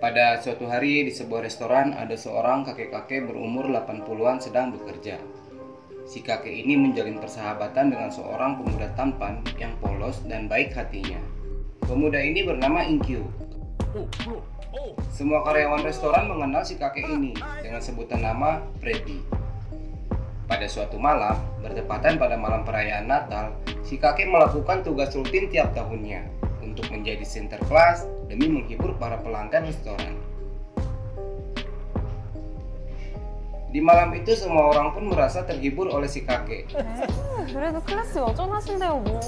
Pada suatu hari di sebuah restoran ada seorang kakek-kakek berumur 80-an sedang bekerja. Si kakek ini menjalin persahabatan dengan seorang pemuda tampan yang polos dan baik hatinya. Pemuda ini bernama Inkyu. Semua karyawan restoran mengenal si kakek ini dengan sebutan nama Freddy. Pada suatu malam, bertepatan pada malam perayaan Natal, si kakek melakukan tugas rutin tiap tahunnya untuk menjadi center kelas demi menghibur para pelanggan restoran. Di malam itu semua orang pun merasa terhibur oleh si kakek. 그래도 클래스 여전하신데요, 뭐.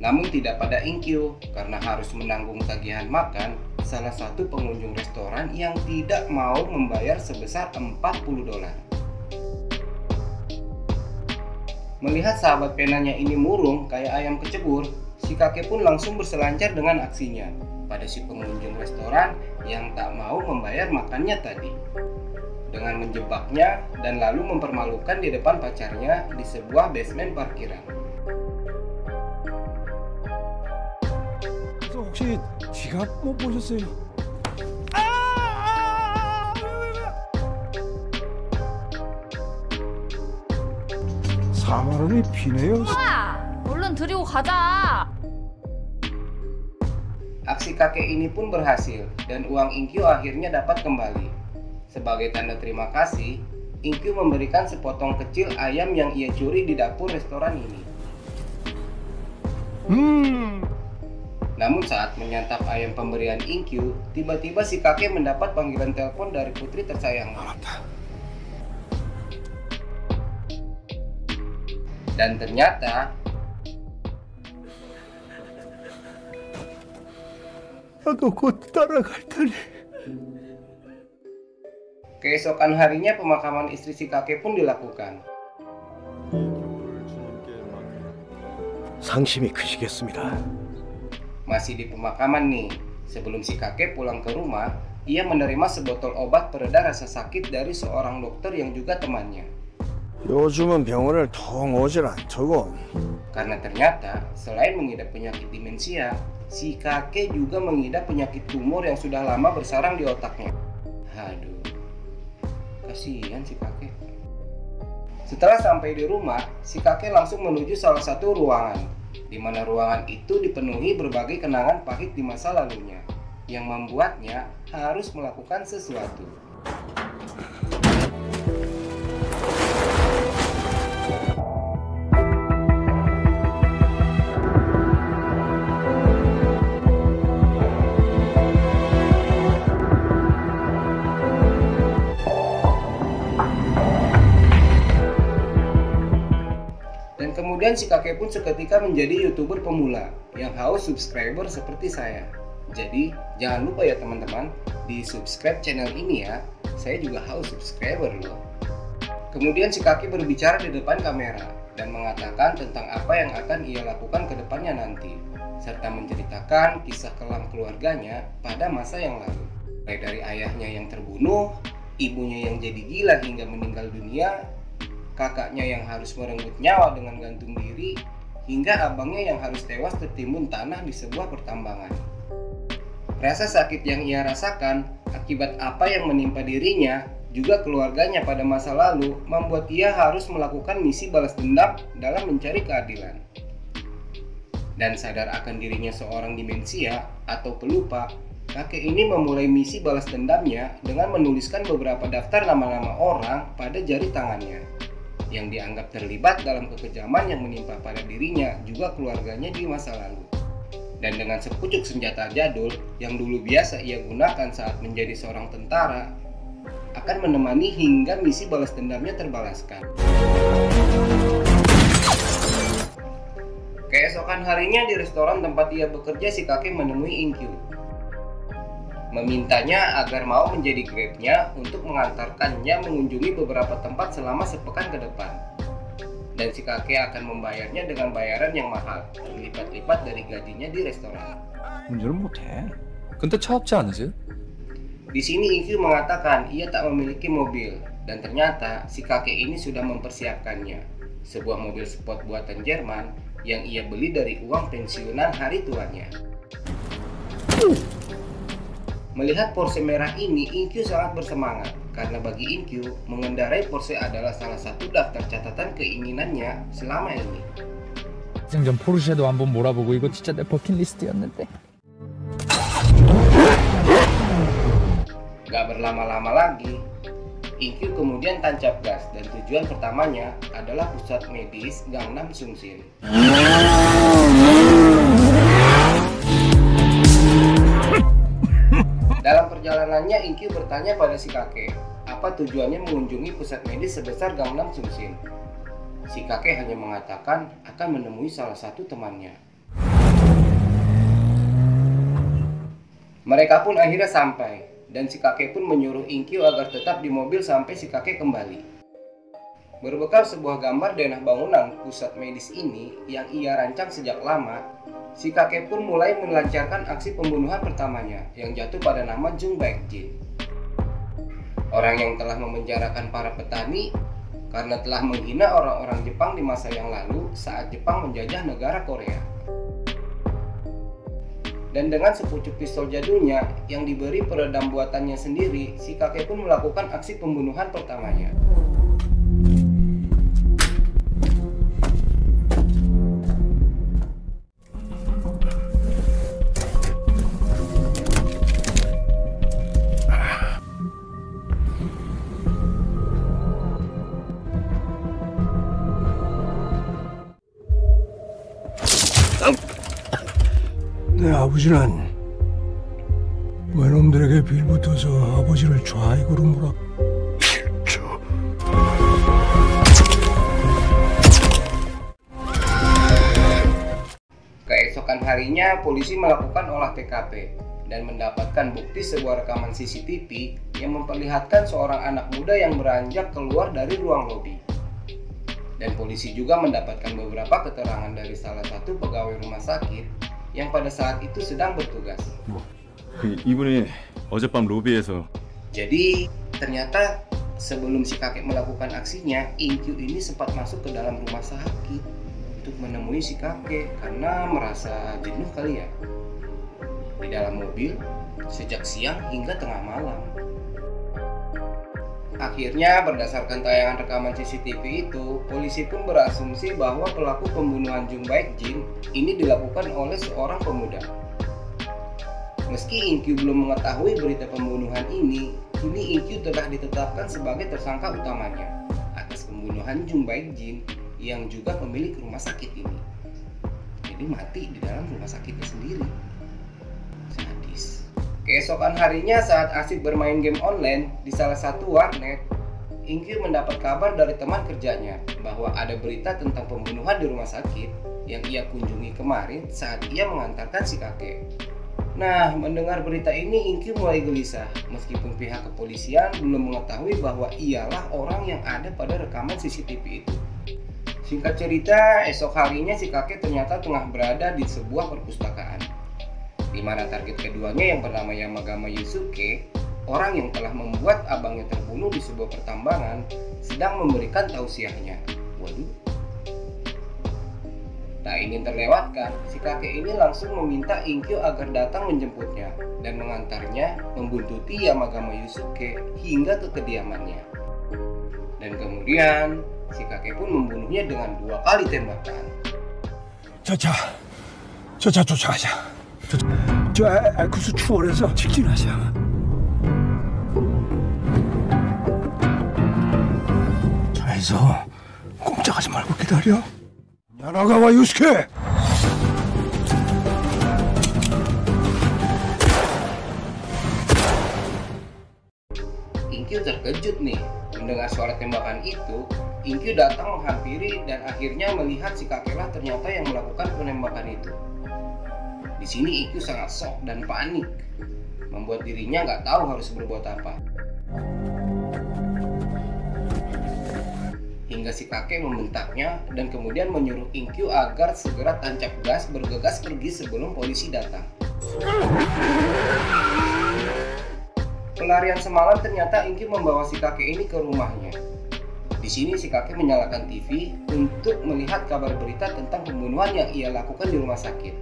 Namun tidak pada Inkyu karena harus menanggung tagihan makan salah satu pengunjung restoran yang tidak mau membayar sebesar $40. Melihat sahabat penanya ini murung kayak ayam kecebur, si kakek pun langsung berselancar dengan aksinya pada si pengunjung restoran yang tak mau membayar makannya tadi. Dengan menjebaknya dan lalu mempermalukan di depan pacarnya di sebuah basement parkiran. 혹시 지갑 못 보셨어요? 4만 원이 비네요. 얼른 드리고 가자. Aksi kakek ini pun berhasil dan uang Inkyu akhirnya dapat kembali. Sebagai tanda terima kasih, Inkyu memberikan sepotong kecil ayam yang ia curi di dapur restoran ini. Namun saat menyantap ayam pemberian Inkyu, tiba-tiba si kakek mendapat panggilan telepon dari putri tersayangnya. Dan ternyata aku 곧 따라갈 테니. keesokan harinya pemakaman istri si kakek pun dilakukan. 상심이 크시겠습니다. Masih di pemakaman nih, sebelum si kakek pulang ke rumah, ia menerima sebotol obat pereda rasa sakit dari seorang dokter yang juga temannya. 요즘은 병원을 통 오질 않더군. Karena ternyata selain mengidap penyakit demensia, si kakek juga mengidap penyakit tumor yang sudah lama bersarang di otaknya. Aduh, kasihan si kakek. Setelah sampai di rumah, si kakek langsung menuju salah satu ruangan, di mana ruangan itu dipenuhi berbagai kenangan pahit di masa lalunya, yang membuatnya harus melakukan sesuatu. Kemudian si kakek pun seketika menjadi YouTuber pemula yang haus subscriber seperti saya. Jadi jangan lupa ya teman-teman, di subscribe channel ini ya. Saya juga haus subscriber loh. Kemudian si kakek berbicara di depan kamera dan mengatakan tentang apa yang akan ia lakukan ke depannya nanti, serta menceritakan kisah kelam keluarganya pada masa yang lalu. Mulai dari ayahnya yang terbunuh, ibunya yang jadi gila hingga meninggal dunia, kakaknya yang harus merenggut nyawa dengan gantung diri, hingga abangnya yang harus tewas tertimbun tanah di sebuah pertambangan. Rasa sakit yang ia rasakan akibat apa yang menimpa dirinya, juga keluarganya pada masa lalu, membuat ia harus melakukan misi balas dendam dalam mencari keadilan. Dan sadar akan dirinya seorang demensia atau pelupa, kakek ini memulai misi balas dendamnya dengan menuliskan beberapa daftar nama-nama orang pada jari tangannya yang dianggap terlibat dalam kekejaman yang menimpa pada dirinya juga keluarganya di masa lalu. Dan dengan sepucuk senjata jadul yang dulu biasa ia gunakan saat menjadi seorang tentara, akan menemani hingga misi balas dendamnya terbalaskan. Keesokan harinya di restoran tempat ia bekerja, si kakek menemui Inkyu, memintanya agar mau menjadi grabnya untuk mengantarkannya mengunjungi beberapa tempat selama sepekan ke depan. Dan si kakek akan membayarnya dengan bayaran yang mahal, berlipat-lipat dari gajinya di restoran. 운전을 못해. 근데 차 없지 않으세요? Di sini Inkyu mengatakan ia tak memiliki mobil, dan ternyata si kakek ini sudah mempersiapkannya, sebuah mobil sport buatan Jerman yang ia beli dari uang pensiunan hari tuanya. Melihat Porsche merah ini, Inkyu sangat bersemangat karena bagi Inkyu, mengendarai Porsche adalah salah satu daftar catatan keinginannya selama ini. 전 포르쉐도 한번 몰아보고 이거 진짜 내 버킷리스트였는데. Gak berlama-lama lagi, Inkyu kemudian tancap gas dan tujuan pertamanya adalah pusat medis Gangnam Sungsin. Dalam perjalanannya, Inkyu bertanya pada si kakek, apa tujuannya mengunjungi pusat medis sebesar Gangnam Sungsin. Si kakek hanya mengatakan akan menemui salah satu temannya. Mereka pun akhirnya sampai, dan si kakek pun menyuruh Inkyu agar tetap di mobil sampai si kakek kembali. Berbekal sebuah gambar denah bangunan pusat medis ini yang ia rancang sejak lama, si kakek pun mulai melancarkan aksi pembunuhan pertamanya yang jatuh pada nama Jung Baek-jin. Orang yang telah memenjarakan para petani karena telah menghina orang-orang Jepang di masa yang lalu saat Jepang menjajah negara Korea. Dan dengan sepucuk pistol jadulnya yang diberi peredam buatannya sendiri, si kakek pun melakukan aksi pembunuhan pertamanya. 내 아버지는 외놈들에게 빌붙어서 아버지를 좌익으로 몰아 필주. Keesokan harinya, polisi melakukan olah TKP dan mendapatkan bukti sebuah rekaman CCTV yang memperlihatkan seorang anak muda yang beranjak keluar dari ruang lobi. Dan polisi juga mendapatkan beberapa keterangan dari salah satu pegawai rumah sakit yang pada saat itu sedang bertugas. 이분이 어젯밤 로비에서. Jadi ternyata sebelum si kakek melakukan aksinya, Inkyu ini sempat masuk ke dalam rumah sakit untuk menemui si kakek karena merasa jenuh kali ya. Di dalam mobil sejak siang hingga tengah malam. Akhirnya berdasarkan tayangan rekaman CCTV itu, polisi pun berasumsi bahwa pelaku pembunuhan Jung Baek-jin ini dilakukan oleh seorang pemuda. Meski Inkyu belum mengetahui berita pembunuhan ini, kini Inkyu telah ditetapkan sebagai tersangka utamanya atas pembunuhan Jung Baek-jin yang juga pemilik rumah sakit ini. Jadi mati di dalam rumah sakitnya sendiri. Sadis. Keesokan harinya saat asik bermain game online di salah satu warnet, Inkyu mendapat kabar dari teman kerjanya bahwa ada berita tentang pembunuhan di rumah sakit yang ia kunjungi kemarin saat ia mengantarkan si kakek. Nah, mendengar berita ini Inkyu mulai gelisah meskipun pihak kepolisian belum mengetahui bahwa ialah orang yang ada pada rekaman CCTV itu. Singkat cerita, esok harinya si kakek ternyata tengah berada di sebuah perpustakaan, di mana target keduanya yang bernama Yamagama Yusuke, orang yang telah membuat abangnya terbunuh di sebuah pertambangan, sedang memberikan tausiahnya. Waduh. Tak ingin terlewatkan, si kakek ini langsung meminta Inkyu agar datang menjemputnya dan mengantarnya membuntuti Yamagama Yusuke hingga ke kediamannya. Dan kemudian, si kakek pun membunuhnya dengan 2 kali tembakan. 저차 쫓아가자. 저 알쿠스 추월해서 직진하자. 차에서 꼼짝하지 말고 기다려. 야나가와 유스케. Inkyu terkejut nih mendengar suara tembakan itu. Inkyu datang menghampiri dan akhirnya melihat si kakeklah ternyata yang melakukan penembakan itu. Di sini Inkyu sangat shock dan panik, membuat dirinya nggak tahu harus berbuat apa. Hingga si kakek membentaknya dan kemudian menyuruh Inkyu agar segera tancap gas bergegas pergi sebelum polisi datang. Pelarian semalam ternyata Inkyu membawa si kakek ini ke rumahnya. Di sini si kakek menyalakan TV untuk melihat kabar berita tentang pembunuhan yang ia lakukan di rumah sakit.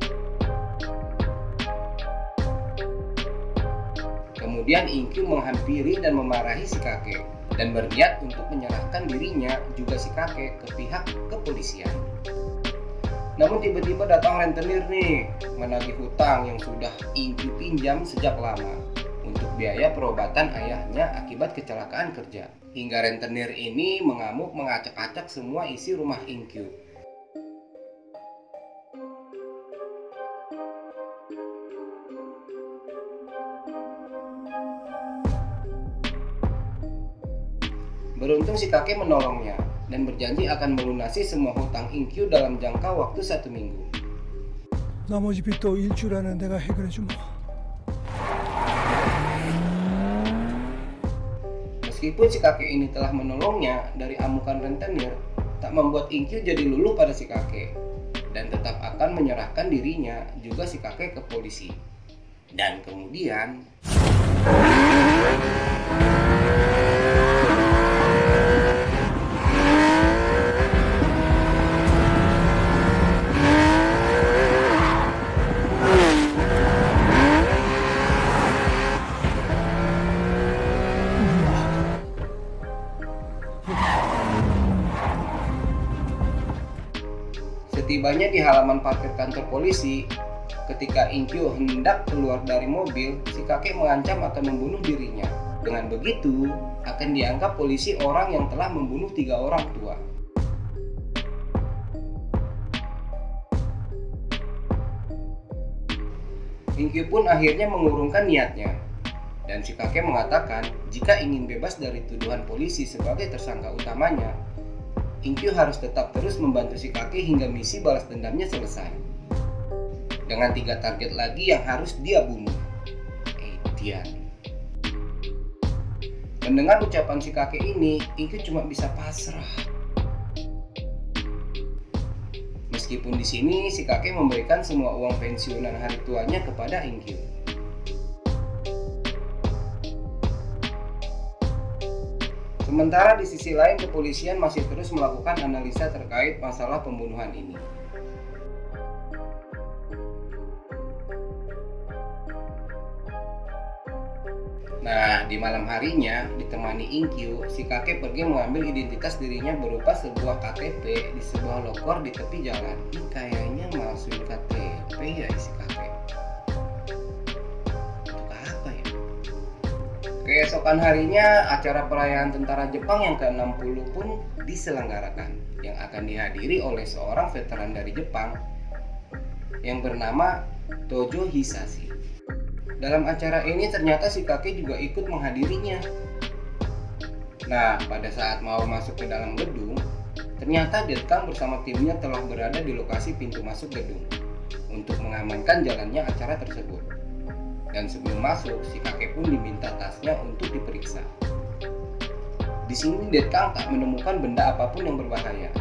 Kemudian Inkyu menghampiri dan memarahi si kakek dan berniat untuk menyerahkan dirinya juga si kakek ke pihak kepolisian. Namun tiba-tiba datang rentenir nih menagih hutang yang sudah Inkyu pinjam sejak lama untuk biaya perobatan ayahnya akibat kecelakaan kerja. Hingga rentenir ini mengamuk mengacak-acak semua isi rumah Inkyu. Beruntung si kakek menolongnya dan berjanji akan melunasi semua hutang Inkyu dalam jangka waktu 1 minggu. 나머지 빚도 일주일 안에 내가 해결해주마. Meskipun si kakek ini telah menolongnya dari amukan rentenir, tak membuat Inkyu jadi luluh pada si kakek dan tetap akan menyerahkan dirinya juga si kakek ke polisi. Dan kemudian setibanya di halaman parkir kantor polisi, ketika Inkyu hendak keluar dari mobil, si kakek mengancam akan membunuh dirinya. Dengan begitu, akan dianggap polisi orang yang telah membunuh 3 orang tua. Inkyu pun akhirnya mengurungkan niatnya, dan si kakek mengatakan jika ingin bebas dari tuduhan polisi sebagai tersangka utamanya, Inkyu harus tetap terus membantu si kakek hingga misi balas dendamnya selesai. Dengan 3 target lagi yang harus dia bunuh. Edian. Mendengar ucapan si kakek ini, Inkyu cuma bisa pasrah. Meskipun di sini si kakek memberikan semua uang pensiunan hari tuanya kepada Inkyu. Sementara di sisi lain kepolisian masih terus melakukan analisa terkait masalah pembunuhan ini. Nah, di malam harinya ditemani Inkyu, si kakek pergi mengambil identitas dirinya berupa sebuah KTP di sebuah lokor di tepi jalan. Ini kayaknya masukin KTP ya si kakek. Untuk apa ya? Keesokan harinya, acara perayaan tentara Jepang yang ke-60 pun diselenggarakan, yang akan dihadiri oleh seorang veteran dari Jepang yang bernama Tojo Hisashi. Dalam acara ini ternyata si kakek juga ikut menghadirinya. Nah, pada saat mau masuk ke dalam gedung, ternyata Detkang bersama timnya telah berada di lokasi pintu masuk gedung untuk mengamankan jalannya acara tersebut. Dan sebelum masuk, si kakek pun diminta tasnya untuk diperiksa. Di sini Detkang tak menemukan benda apapun yang berbahaya,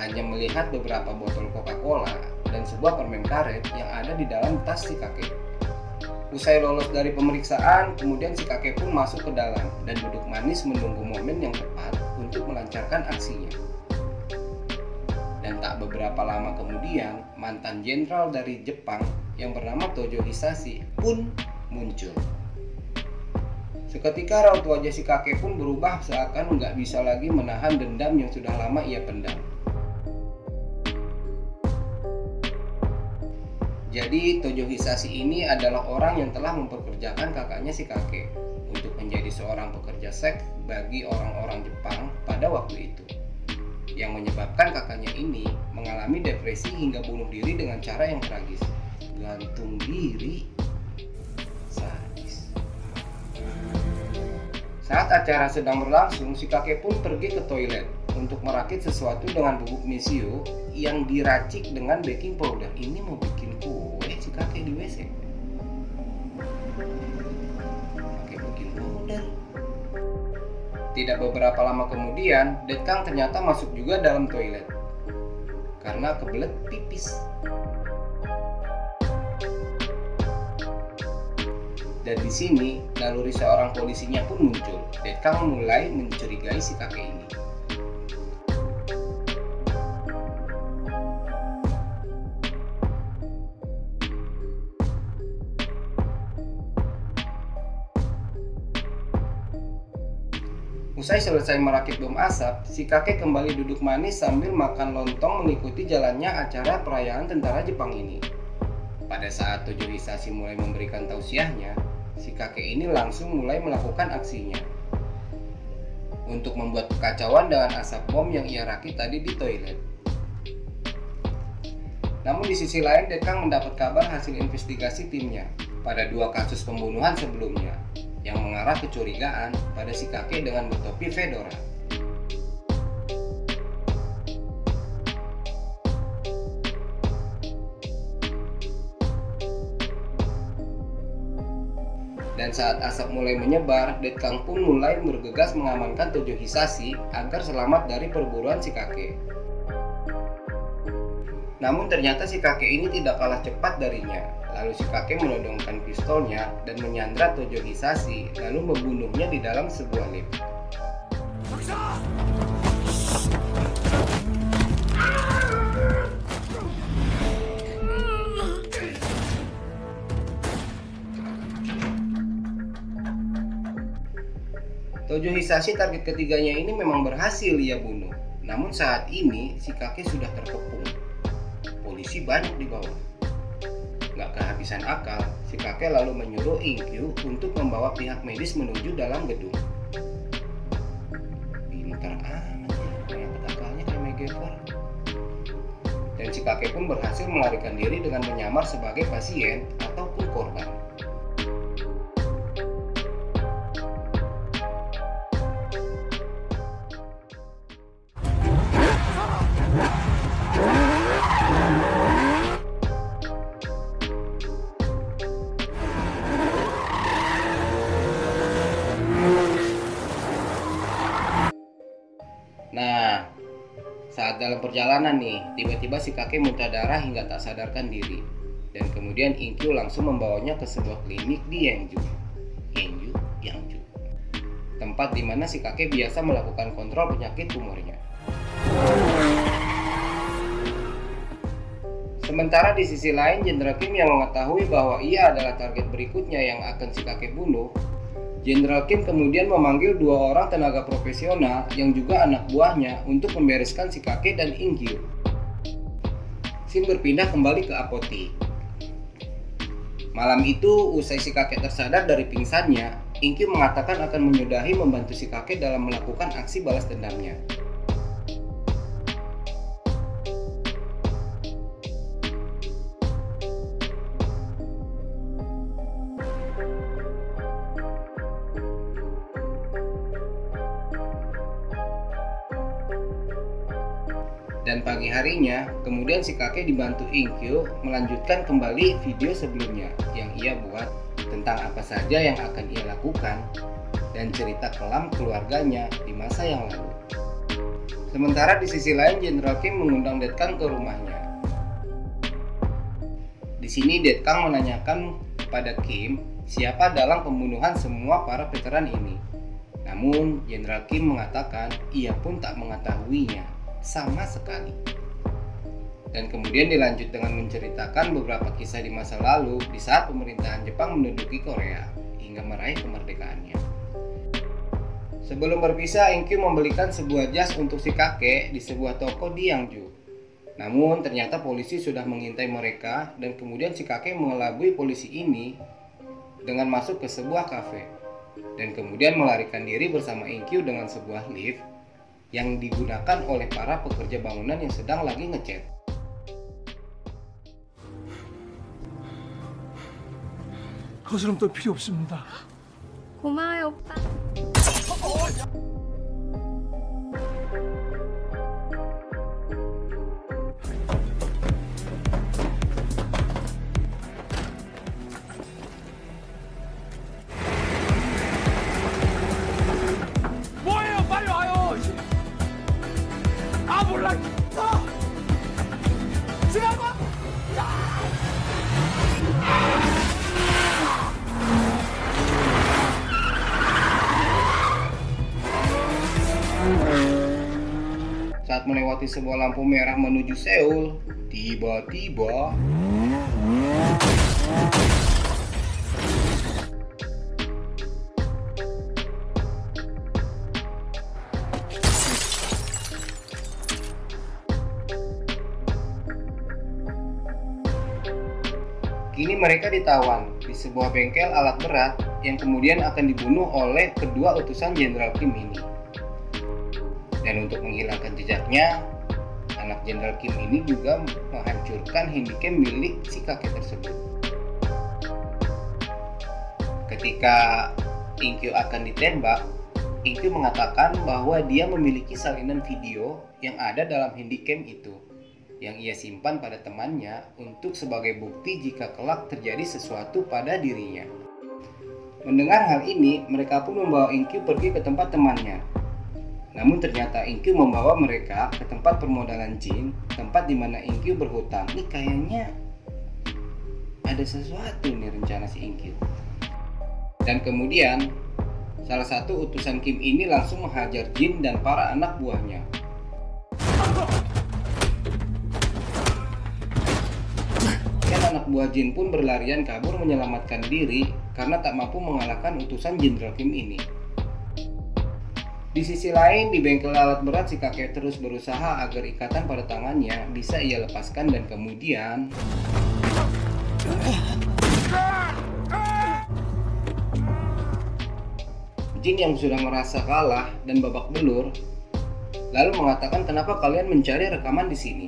hanya melihat beberapa botol Coca-Cola dan sebuah permen karet yang ada di dalam tas si kakek. Usai lolos dari pemeriksaan, kemudian si kakek pun masuk ke dalam dan duduk manis menunggu momen yang tepat untuk melancarkan aksinya. Dan tak beberapa lama kemudian, mantan jenderal dari Jepang yang bernama Tojo Hisashi pun muncul. Seketika raut wajah si kakek pun berubah seakan nggak bisa lagi menahan dendam yang sudah lama ia pendam. Jadi Tojo Hisashi ini adalah orang yang telah mempekerjakan kakaknya si kakek untuk menjadi seorang pekerja seks bagi orang-orang Jepang pada waktu itu, yang menyebabkan kakaknya ini mengalami depresi hingga bunuh diri dengan cara yang tragis. Gantung diri. Sadis. Saat acara sedang berlangsung, si kakek pun pergi ke toilet untuk merakit sesuatu dengan bubuk misio yang diracik dengan baking powder. Ini mau bikin kue si kakek di WC. Pakai baking powder. Tidak beberapa lama kemudian, Detkang ternyata masuk juga dalam toilet karena kebelet pipis. Dan di sini, naluri seorang polisinya pun muncul. Detkang mulai mencurigai si kakek ini. Usai selesai merakit bom asap, si kakek kembali duduk manis sambil makan lontong mengikuti jalannya acara perayaan tentara Jepang ini. Pada saat Tojo Hisashi mulai memberikan tausiahnya, si kakek ini langsung mulai melakukan aksinya untuk membuat kekacauan dengan asap bom yang ia rakit tadi di toilet. Namun di sisi lain, Detkang mendapat kabar hasil investigasi timnya pada 2 kasus pembunuhan sebelumnya yang mengarah kecurigaan pada si kakek dengan bertopi fedora. Dan saat asap mulai menyebar, Detkang pun mulai bergegas mengamankan Tojo Hisashi agar selamat dari perburuan si kakek. Namun ternyata si kakek ini tidak kalah cepat darinya. Lalu si kakek menodongkan pistolnya dan menyandra Tojo Hisashi lalu membunuhnya di dalam sebuah lift. Tojo Hisashi target ketiganya ini memang berhasil ia bunuh. Namun saat ini si kakek sudah terkepung. Polisi banyak di bawah. Gak kehabisan akal, si kakek lalu menyuruh Inkyu untuk membawa pihak medis menuju dalam gedung. Pintar amat ya, banyak akalnya kayak Megafor. Dan si kakek pun berhasil melarikan diri dengan menyamar sebagai pasien ataupun korban. Nah, saat dalam perjalanan nih, tiba-tiba si kakek muntah darah hingga tak sadarkan diri. Dan kemudian Inkyu langsung membawanya ke sebuah klinik di Yangju, tempat di mana si kakek biasa melakukan kontrol penyakit tumornya. Sementara di sisi lain, Jenderal Kim yang mengetahui bahwa ia adalah target berikutnya yang akan si kakek bunuh, Jenderal Kim kemudian memanggil 2 orang tenaga profesional yang juga anak buahnya untuk membereskan si kakek dan Inkyu. Shin berpindah kembali ke apotik. Malam itu, usai si kakek tersadar dari pingsannya, Inkyu mengatakan akan menyudahi membantu si kakek dalam melakukan aksi balas dendamnya. Dan pagi harinya, kemudian si kakek dibantu Inkyu melanjutkan kembali video sebelumnya yang ia buat tentang apa saja yang akan ia lakukan dan cerita kelam keluarganya di masa yang lalu. Sementara di sisi lain, Jenderal Kim mengundang Detkang ke rumahnya. Di sini Detkang menanyakan kepada Kim siapa dalang pembunuhan semua para veteran ini. Namun Jenderal Kim mengatakan ia pun tak mengetahuinya sama sekali. Dan kemudian dilanjut dengan menceritakan beberapa kisah di masa lalu di saat pemerintahan Jepang menduduki Korea hingga meraih kemerdekaannya. Sebelum berpisah, Inkyu membelikan sebuah jas untuk si kakek di sebuah toko di Yangju. Namun ternyata polisi sudah mengintai mereka dan kemudian si kakek mengelabui polisi ini dengan masuk ke sebuah kafe dan kemudian melarikan diri bersama Inkyu dengan sebuah lift yang digunakan oleh para pekerja bangunan yang sedang lagi ngecat. 거스름도 필요 없습니다. 고마워요, 오빠. 뭐예요? 빨리 와요. 아 몰라. 지나가. Saat melewati sebuah lampu merah menuju Seoul, tiba-tiba Kini mereka ditawan di sebuah bengkel alat berat yang kemudian akan dibunuh oleh kedua utusan Jenderal Kim ini. Dan untuk menghilangkan jejaknya, anak Jenderal Kim ini juga menghancurkan handycam milik si kakek tersebut. Ketika Inkyu akan ditembak, Inkyu mengatakan bahwa dia memiliki salinan video yang ada dalam handycam itu, yang ia simpan pada temannya untuk sebagai bukti jika kelak terjadi sesuatu pada dirinya. Mendengar hal ini, mereka pun membawa Inkyu pergi ke tempat temannya. Namun ternyata Inkyu membawa mereka ke tempat permodalan jin, tempat di mana Inkyu berhutang. Ini kayaknya ada sesuatu nih rencana si Inkyu. Dan kemudian salah satu utusan Kim ini langsung menghajar Jin dan para anak buahnya. Dan anak buah Jin pun berlarian kabur menyelamatkan diri karena tak mampu mengalahkan utusan Jenderal Kim ini. Di sisi lain, di bengkel alat berat si kakek terus berusaha agar ikatan pada tangannya bisa ia lepaskan dan kemudian Jin yang sudah merasa kalah dan babak belur lalu mengatakan, kenapa kalian mencari rekaman di sini?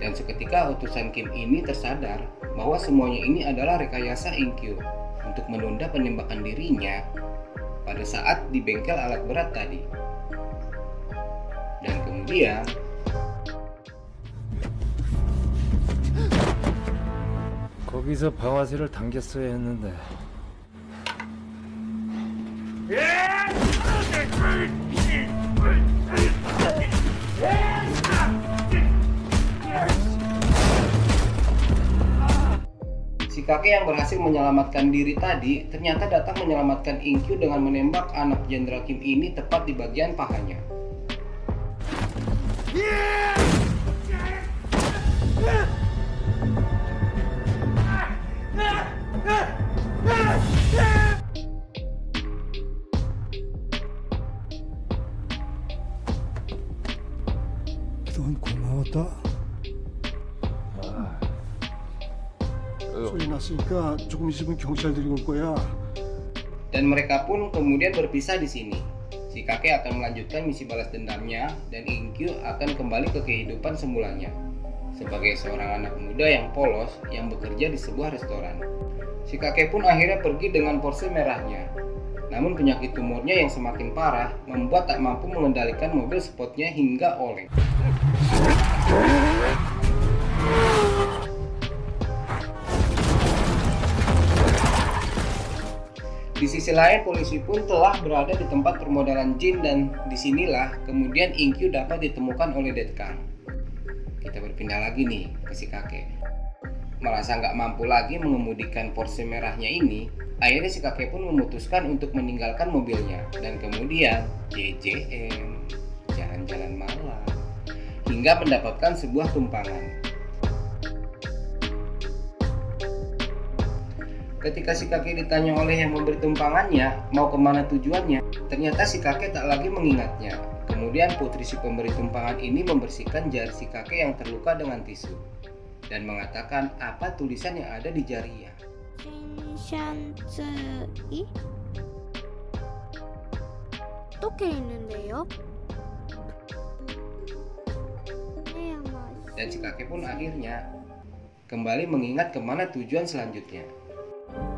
Dan seketika utusan Kim ini tersadar bahwa semuanya ini adalah rekayasa Inkyu untuk menunda penembakan dirinya pada saat di bengkel alat berat tadi. Dan kemudian 거기서 방아쇠를 당겼어야 했는데. si kakek yang berhasil menyelamatkan diri tadi ternyata datang menyelamatkan Inkyu dengan menembak anak Jenderal Kim ini tepat di bagian pahanya. 그동안 고마웠다. 소리 났으니까 조금 있으면 경찰들이 올 거야. Dan mereka pun kemudian berpisah di sini. Si kakek akan melanjutkan misi balas dendamnya dan Inkyu akan kembali ke kehidupan semulanya sebagai seorang anak muda yang polos yang bekerja di sebuah restoran. Si kakek pun akhirnya pergi dengan Porsche merahnya. Namun penyakit tumornya yang semakin parah membuat tak mampu mengendalikan mobil sportnya hingga oleng. Di sisi lain, polisi pun telah berada di tempat permodalan Jin dan disinilah kemudian Inkyu dapat ditemukan oleh Det Kang. Kita berpindah lagi nih ke si kakek. Merasa nggak mampu lagi mengemudikan Porsche merahnya ini, akhirnya si kakek pun memutuskan untuk meninggalkan mobilnya dan kemudian JJM, jalan-jalan malam, hingga mendapatkan sebuah tumpangan. Ketika si kakek ditanya oleh yang memberi tumpangannya mau kemana tujuannya, ternyata si kakek tak lagi mengingatnya. Kemudian putri si pemberi tumpangan ini membersihkan jari si kakek yang terluka dengan tisu dan mengatakan apa tulisan yang ada di jarinya. 젠샨츠이? 어떻게 있는데요? Dan si kakek pun akhirnya kembali mengingat kemana tujuan selanjutnya.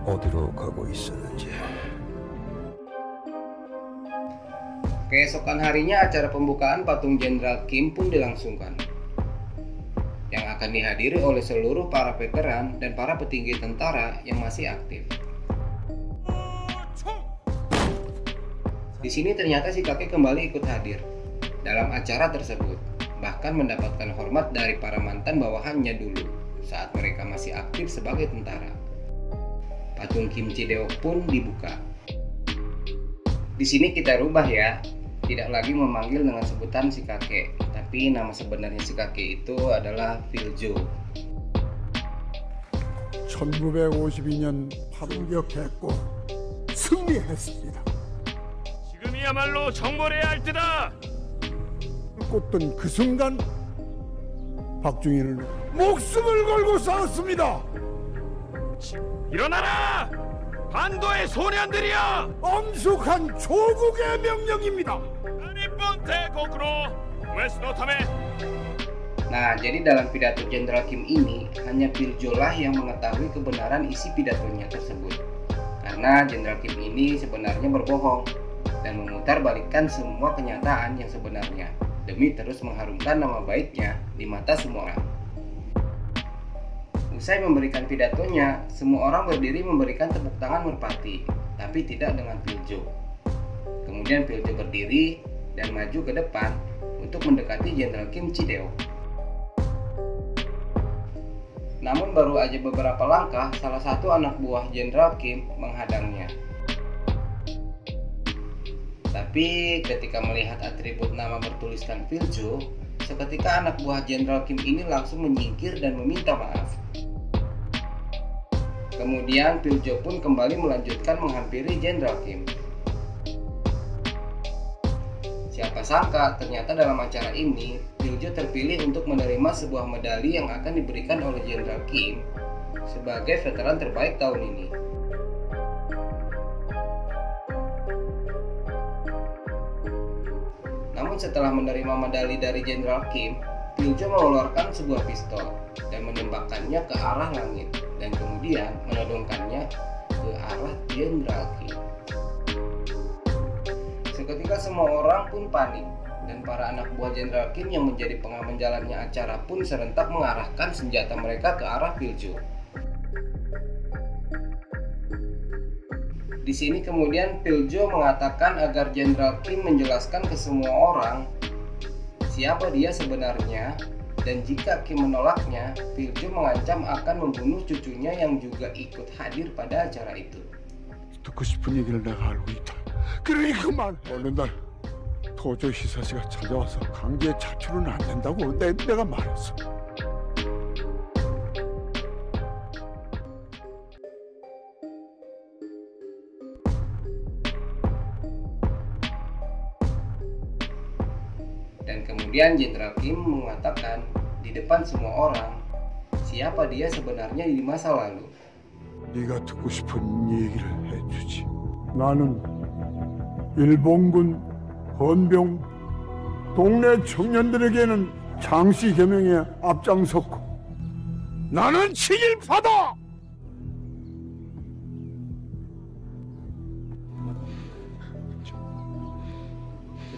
어디로 가고 있었는지. Keesokan harinya acara pembukaan patung Jenderal Kim pun dilangsungkan, yang akan dihadiri oleh seluruh para veteran dan para petinggi tentara yang masih aktif. Di sini ternyata si kakek kembali ikut hadir dalam acara tersebut, bahkan mendapatkan hormat dari para mantan bawahannya dulu saat mereka masih aktif sebagai tentara. Patung Kim Chi-deok pun dibuka. Di sini kita rubah ya, tidak lagi memanggil dengan sebutan si kakek, tapi nama sebenarnya si kakek itu adalah Filjo. 1952년 파병격했고 승리했습니다. 지금이야말로 정벌해야 할 때다. 꽂던 그 순간 박중희는 목숨을 걸고 싸웠습니다. 일어나라! 반도의 소년들이여! 엄숙한 조국의 명령입니다. Ponte kokro, West Notame. Nah, jadi dalam pidato Jenderal Kim ini hanya Piljo lah yang mengetahui kebenaran isi pidatonya tersebut. Karena Jenderal Kim ini sebenarnya berbohong dan memutarbalikkan semua kenyataan yang sebenarnya demi terus mengharumkan nama baiknya di mata semua orang. Usai memberikan pidatonya, semua orang berdiri memberikan tepuk tangan merpati, tapi tidak dengan Piljo. Kemudian Piljo berdiri dan maju ke depan untuk mendekati Jenderal Kim Chi-dae. Namun baru aja beberapa langkah, salah satu anak buah Jenderal Kim menghadangnya. Tapi ketika melihat atribut nama bertuliskan Piljo, seketika anak buah Jenderal Kim ini langsung menyingkir dan meminta maaf. Kemudian Piljo pun kembali melanjutkan menghampiri Jenderal Kim. Siapa sangka ternyata dalam acara ini Piljo terpilih untuk menerima sebuah medali yang akan diberikan oleh Jenderal Kim sebagai veteran terbaik tahun ini. Namun setelah menerima medali dari Jenderal Kim, Piljo mengeluarkan sebuah pistol dan menembakkannya ke arah langit dan kemudian menodongkannya ke arah Jenderal Kim. Seketika semua orang pun panik dan para anak buah Jenderal Kim yang menjadi pengaman jalannya acara pun serentak mengarahkan senjata mereka ke arah Piljo. Di sini kemudian Piljo mengatakan agar Jenderal Kim menjelaskan ke semua orang siapa dia sebenarnya, dan jika Kim menolaknya, Piljo mengancam akan membunuh cucunya yang juga ikut hadir pada acara itu. 듣고 싶은 얘기를 내가 알고 있다. 그러니 그만. 어느 날 도저 히사시가 찾아와서 강제 차출은 안 된다고 내가 말했어. Dan kemudian Jenderal Kim mengatakan di depan semua orang siapa dia sebenarnya di masa lalu. 네가 듣고 싶은 얘기를 해주지. 나는 일본군 헌병 동네 청년들에게는 장씨 개명에 앞장섰고 나는 친일파다.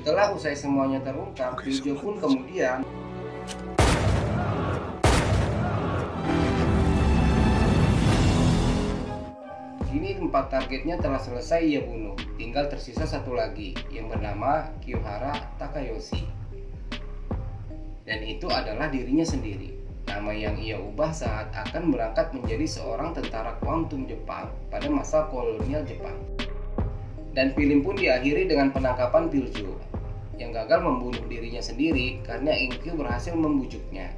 Setelah usai semuanya terungkap, Piljo pun kemudian kini 4 targetnya telah selesai ia bunuh. Tinggal tersisa satu lagi yang bernama Kiyohara Takayoshi. Dan itu adalah dirinya sendiri. Nama yang ia ubah saat akan berangkat menjadi seorang tentara Kwantung Jepang pada masa kolonial Jepang. Dan film pun diakhiri dengan penangkapan Piljo yang gagal membunuh dirinya sendiri karena Inkyu berhasil membujuknya.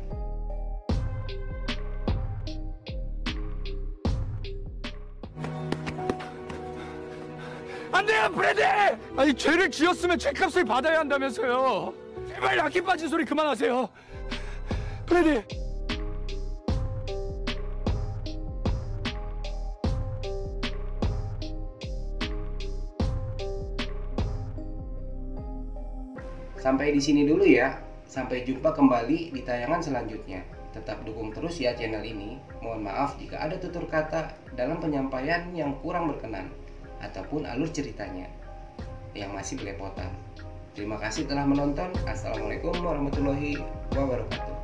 안 돼요, 프레디! 아니, 죄를 지었으면 죄값을 받아야 한다면서요. 제발 약해 빠진 소리 그만하세요. 프레디! Sampai di sini dulu ya. Sampai jumpa kembali di tayangan selanjutnya. Tetap dukung terus ya channel ini. Mohon maaf jika ada tutur kata dalam penyampaian yang kurang berkenan ataupun alur ceritanya yang masih belepotan. Terima kasih telah menonton. Assalamualaikum warahmatullahi wabarakatuh.